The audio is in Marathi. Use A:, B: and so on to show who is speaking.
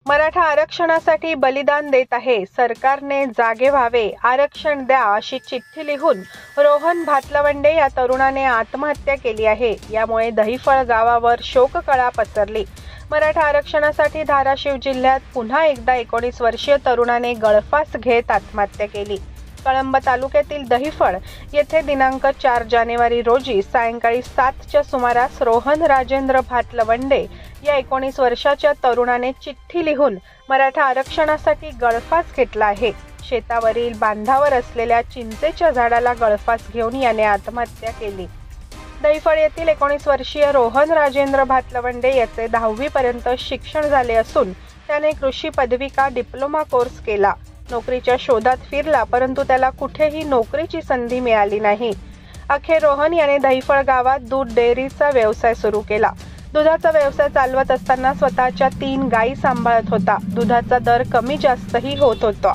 A: मराठा आरक्षणासाठी बलिदान देत आहे. सरकारने जागे व्हावे, आरक्षण द्या अशी चिठ्ठी लिहून रोहन भातलवंडे या तरुणाने आत्महत्या केली आहे. यामुळे दहिफळ गावावर शोककळा पसरली. मराठा आरक्षणासाठी धाराशिव जिल्ह्यात पुन्हा एकदा 19 वर्षीय तरुणाने गळफास घेत आत्महत्या केली. कळंब तालुक्यातील दहिफळ येथे दिनांक 4 जानेवारी रोजी सायंकाळी 7च्या सुमारास रोहन राजेंद्र भातलवंडे या 19 वर्षाच्या तरुणाने चिठ्ठी लिहून मराठा आरक्षणासाठी गळफास घेतला आहे. शेतावरील बांधावर असलेल्या चिंचेच्या झाडाला गळफास घेऊन याने आत्महत्या केली. दहिफळ येथील 19 वर्षीय रोहन राजेंद्र भातलवंडे याचे 10वी पर्यंत शिक्षण झाले असून त्याने कृषी पदविका डिप्लोमा कोर्स केला. नोकरीच्या शोधात फिरला, परंतु त्याला कुठेही नोकरीची संधी मिळाली नाही. अखेर रोहन याने दहिफळ गावात दूध डेअरीचा व्यवसाय सुरू केला. दुधाचा व्यवसाय चालवत असताना स्वतःच्या 3 गायी सांभाळत होता. दुधाचा दर कमी जास्तही होत होता.